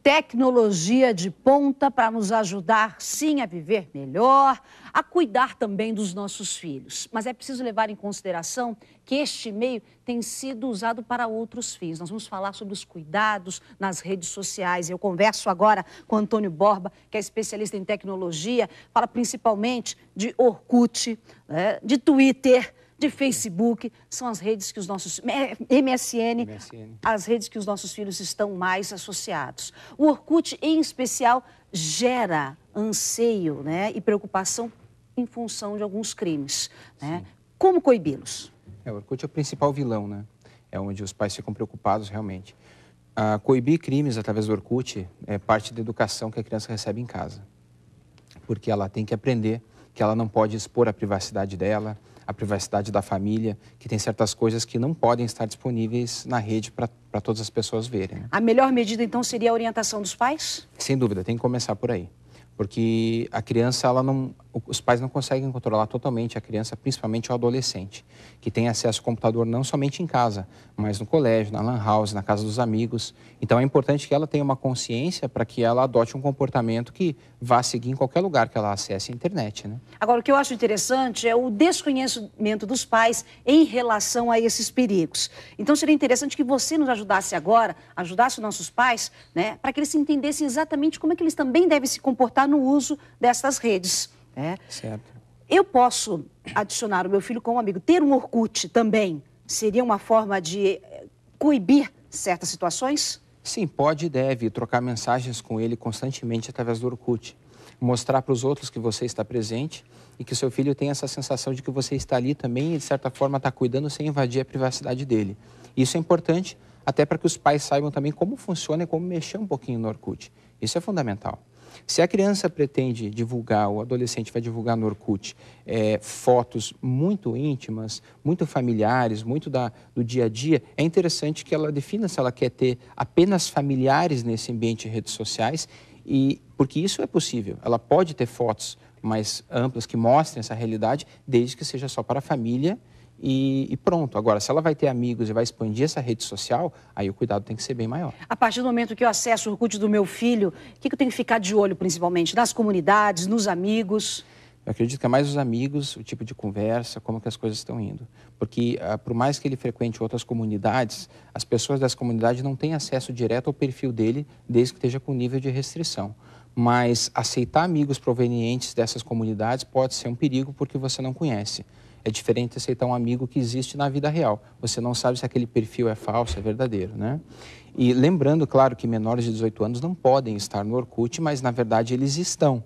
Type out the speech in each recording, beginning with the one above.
Tecnologia de ponta para nos ajudar, sim, a viver melhor, a cuidar também dos nossos filhos. Mas é preciso levar em consideração que este meio tem sido usado para outros fins. Nós vamos falar sobre os cuidados nas redes sociais. Eu converso agora com Antônio Borba, que é especialista em tecnologia, fala principalmente de Orkut, de Twitter, de Facebook, são as redes que os nossos... MSN, as redes que os nossos filhos estão mais associados. O Orkut, em especial, gera anseio, e preocupação em função de alguns crimes. Como coibi-los? O Orkut é o principal vilão, É onde os pais ficam preocupados realmente. Coibir crimes através do Orkut é parte da educação que a criança recebe em casa. Porque ela tem que aprender que ela não pode expor a privacidade dela, a privacidade da família, que tem certas coisas que não podem estar disponíveis na rede para todas as pessoas verem. A melhor medida, então, seria a orientação dos pais? Sem dúvida, tem que começar por aí. Porque a criança, os pais não conseguem controlar totalmente a criança, principalmente o adolescente, que tem acesso ao computador não somente em casa, mas no colégio, na lan house, na casa dos amigos. Então é importante que ela tenha uma consciência para que ela adote um comportamento que vá seguir em qualquer lugar que ela acesse a internet, Agora, o que eu acho interessante é o desconhecimento dos pais em relação a esses perigos. Então seria interessante que você nos ajudasse agora, ajudasse os nossos pais, para que eles entendessem exatamente como é que eles também devem se comportar no uso dessas redes. Certo. Eu posso adicionar o meu filho como amigo. Ter um Orkut também seria uma forma de coibir certas situações? Sim, pode e deve trocar mensagens com ele constantemente através do Orkut. Mostrar para os outros que você está presente e que seu filho tem essa sensação de que você está ali também e, de certa forma, está cuidando sem invadir a privacidade dele. Isso é importante até para que os pais saibam também como funciona e como mexer um pouquinho no Orkut. Isso é fundamental. Se a criança pretende divulgar, o adolescente vai divulgar no Orkut, fotos muito íntimas, muito familiares, muito do dia a dia, é interessante que ela defina se ela quer ter apenas familiares nesse ambiente de redes sociais, porque isso é possível. Ela pode ter fotos mais amplas que mostrem essa realidade, desde que seja só para a família e pronto. Agora, se ela vai ter amigos e vai expandir essa rede social, aí o cuidado tem que ser bem maior. A partir do momento que eu acesso o Orkut do meu filho, o que eu tenho que ficar de olho, principalmente? Nas comunidades, nos amigos? Eu acredito que é mais os amigos, o tipo de conversa, como que as coisas estão indo. Porque, por mais que ele frequente outras comunidades, as pessoas dessa comunidade não têm acesso direto ao perfil dele, desde que esteja com nível de restrição. Mas aceitar amigos provenientes dessas comunidades pode ser um perigo porque você não conhece. É diferente de aceitar um amigo que existe na vida real. Você não sabe se aquele perfil é falso, é verdadeiro, E lembrando, claro, que menores de 18 anos não podem estar no Orkut, mas, na verdade, eles estão.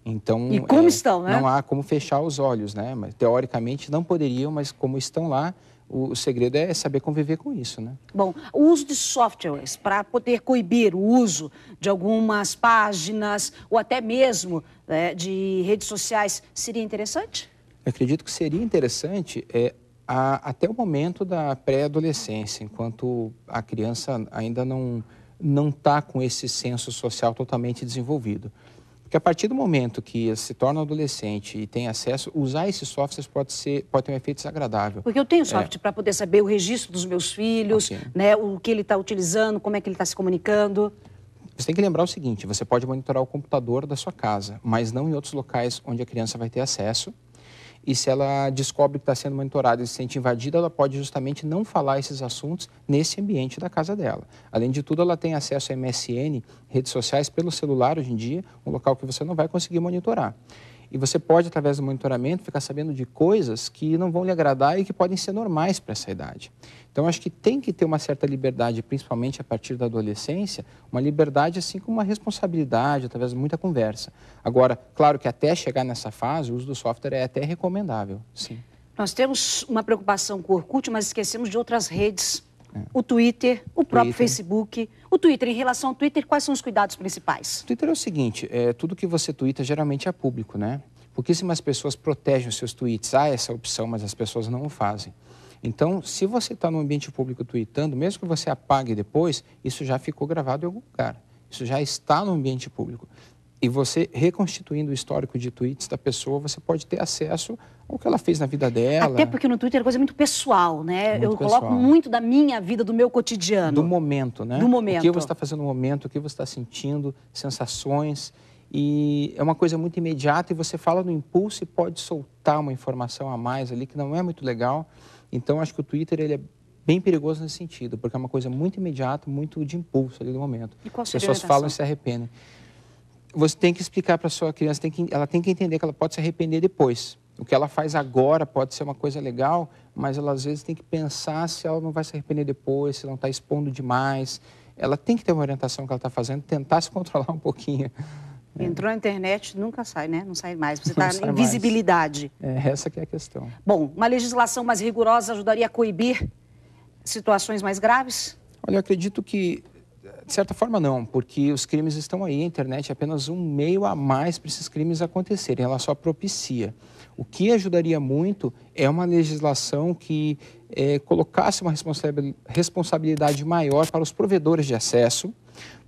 Então, e como estão, Não há como fechar os olhos, Mas, teoricamente, não poderiam, mas como estão lá, o segredo é saber conviver com isso, Bom, o uso de softwares para poder coibir o uso de algumas páginas ou até mesmo de redes sociais seria interessante? Eu acredito que seria interessante até o momento da pré-adolescência, enquanto a criança ainda não está com esse senso social totalmente desenvolvido. Porque a partir do momento que se torna adolescente e tem acesso, usar esses softwares pode ter um efeito desagradável. Porque eu tenho software para poder saber o registro dos meus filhos, o que ele está utilizando, como é que ele está se comunicando. Você tem que lembrar o seguinte, você pode monitorar o computador da sua casa, mas não em outros locais onde a criança vai ter acesso. E se ela descobre que está sendo monitorada e se sente invadida, ela pode justamente não falar esses assuntos nesse ambiente da casa dela. Além de tudo, ela tem acesso a MSN, redes sociais, pelo celular hoje em dia, um local que você não vai conseguir monitorar. E você pode, através do monitoramento, ficar sabendo de coisas que não vão lhe agradar e que podem ser normais para essa idade. Então, acho que tem que ter uma certa liberdade, principalmente a partir da adolescência, uma liberdade assim como uma responsabilidade, através de muita conversa. Agora, claro que até chegar nessa fase, o uso do software é até recomendável, sim. Nós temos uma preocupação com o Orkut, mas esquecemos de outras redes. O Twitter, o próprio Facebook. O Twitter, em relação ao Twitter, quais são os cuidados principais? O Twitter é o seguinte, tudo que você twitta geralmente é público, Pouquíssimas pessoas protegem os seus tweets. Há essa opção, mas as pessoas não o fazem. Então, se você está no ambiente público tweetando, mesmo que você apague depois, isso já ficou gravado em algum lugar. Isso já está no ambiente público. E você, reconstituindo o histórico de tweets da pessoa, você pode ter acesso ao que ela fez na vida dela. Até porque no Twitter é coisa muito pessoal, né? Muito eu coloco pessoal. muito da minha vida, do meu cotidiano. Do momento, né? Do momento. O que você está fazendo no momento, o que você está sentindo, sensações. E é uma coisa muito imediata e você fala no impulso e pode soltar uma informação a mais ali que não é muito legal. Então, acho que o Twitter ele é bem perigoso nesse sentido, porque é uma coisa muito imediata, muito de impulso ali no momento. E qual As seria pessoas falam e se arrependem. Você tem que explicar para a sua criança, ela tem que entender que ela pode se arrepender depois. O que ela faz agora pode ser uma coisa legal, mas ela às vezes tem que pensar se ela não vai se arrepender depois, se não está expondo demais. Ela tem que ter uma orientação que ela está fazendo, tentar se controlar um pouquinho. Entrou na internet, nunca sai, né? Não sai mais. Você está em visibilidade. Essa que é a questão. Bom, uma legislação mais rigorosa ajudaria a coibir situações mais graves? Olha, eu acredito que, de certa forma, não, porque os crimes estão aí. A internet é apenas um meio a mais para esses crimes acontecerem. Ela só propicia. O que ajudaria muito é uma legislação que colocasse uma responsabilidade maior para os provedores de acesso,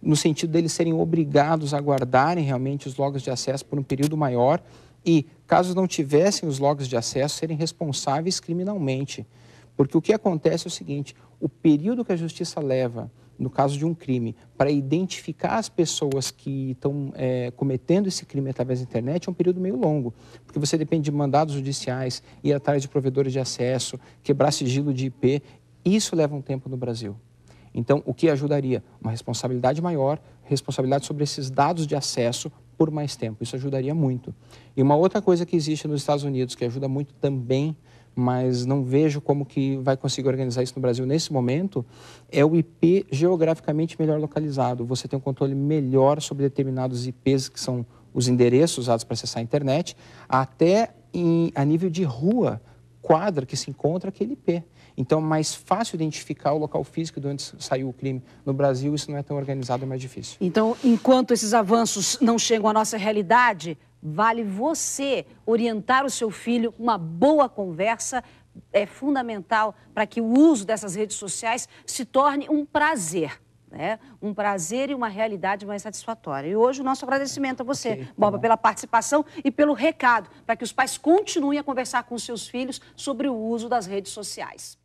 no sentido deles serem obrigados a guardarem realmente os logs de acesso por um período maior e, caso não tivessem os logs de acesso, serem responsáveis criminalmente. Porque o que acontece é o seguinte, o período que a justiça leva, no caso de um crime, para identificar as pessoas que estão cometendo esse crime através da internet é um período meio longo, porque você depende de mandados judiciais, ir atrás de provedores de acesso, quebrar sigilo de IP, isso leva um tempo no Brasil. Então, o que ajudaria? Uma responsabilidade maior, responsabilidade sobre esses dados de acesso por mais tempo. Isso ajudaria muito. E uma outra coisa que existe nos Estados Unidos, que ajuda muito também, mas não vejo como que vai conseguir organizar isso no Brasil nesse momento, é o IP geograficamente melhor localizado. Você tem um controle melhor sobre determinados IPs, que são os endereços usados para acessar a internet, até a nível de rua, quadra que se encontra aquele IP. Então, é mais fácil identificar o local físico de onde saiu o crime. No Brasil, isso não é tão organizado, é mais difícil. Então, enquanto esses avanços não chegam à nossa realidade, vale você orientar o seu filho. Uma boa conversa é fundamental para que o uso dessas redes sociais se torne um prazer. Né? Um prazer e uma realidade mais satisfatória. E hoje o nosso agradecimento a você, Borba, pela participação e pelo recado, para que os pais continuem a conversar com os seus filhos sobre o uso das redes sociais.